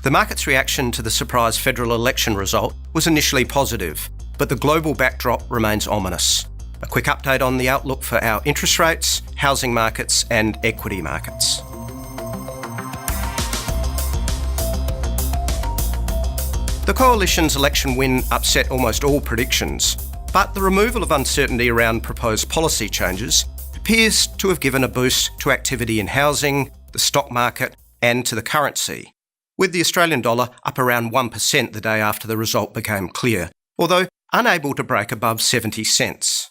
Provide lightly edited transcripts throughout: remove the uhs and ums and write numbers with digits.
The market's reaction to the surprise federal election result was initially positive, but the global backdrop remains ominous. A quick update on the outlook for our interest rates, housing markets and equity markets. The Coalition's election win upset almost all predictions, but the removal of uncertainty around proposed policy changes appears to have given a boost to activity in housing, the stock market and to the currency, with the Australian dollar up around 1% the day after the result became clear, although unable to break above 70 cents.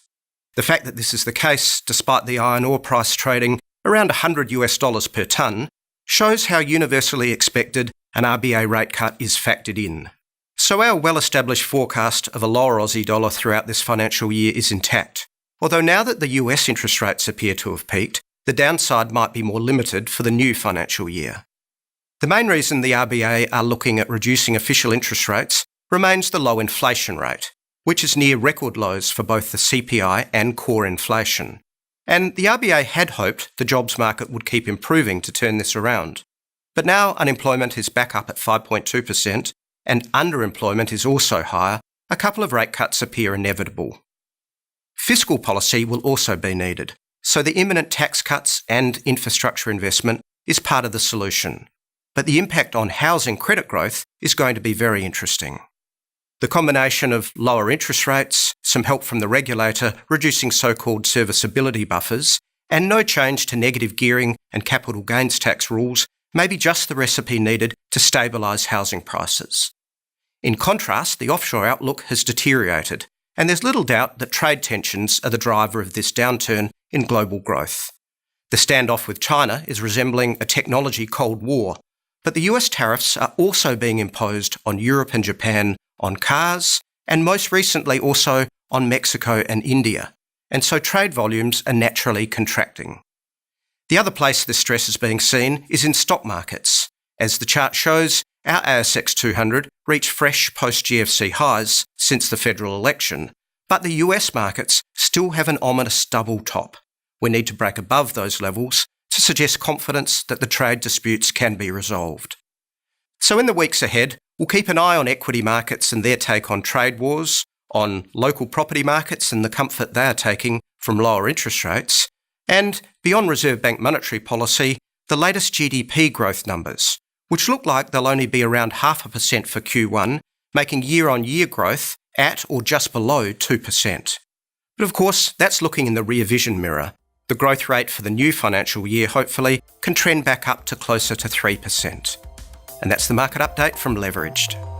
The fact that this is the case, despite the iron ore price trading around $100 per tonne, shows how universally expected an RBA rate cut is factored in. So our well-established forecast of a lower Aussie dollar throughout this financial year is intact, although now that the US interest rates appear to have peaked, the downside might be more limited for the new financial year. The main reason the RBA are looking at reducing official interest rates remains the low inflation rate, which is near record lows for both the CPI and core inflation. And the RBA had hoped the jobs market would keep improving to turn this around. But now unemployment is back up at 5.2%, and underemployment is also higher. A couple of rate cuts appear inevitable. Fiscal policy will also be needed, so the imminent tax cuts and infrastructure investment is part of the solution. But the impact on housing credit growth is going to be very interesting. The combination of lower interest rates, some help from the regulator reducing so-called serviceability buffers, and no change to negative gearing and capital gains tax rules may be just the recipe needed to stabilise housing prices. In contrast, the offshore outlook has deteriorated, and there's little doubt that trade tensions are the driver of this downturn in global growth. The standoff with China is resembling a technology Cold War, but the US tariffs are also being imposed on Europe and Japan on cars, and most recently also on Mexico and India, and so trade volumes are naturally contracting. The other place this stress is being seen is in stock markets. As the chart shows, our ASX 200 reached fresh post-GFC highs since the federal election, but the US markets still have an ominous double top. We need to break above those levels to suggest confidence that the trade disputes can be resolved. So in the weeks ahead, we'll keep an eye on equity markets and their take on trade wars, on local property markets and the comfort they are taking from lower interest rates, and, beyond Reserve Bank monetary policy, the latest GDP growth numbers, which look like they'll only be around 0.5% for Q1, making year-on-year growth at or just below 2%. But of course, that's looking in the rear vision mirror. The growth rate for the new financial year, hopefully, can trend back up to closer to 3%. And that's the market update from Leveraged.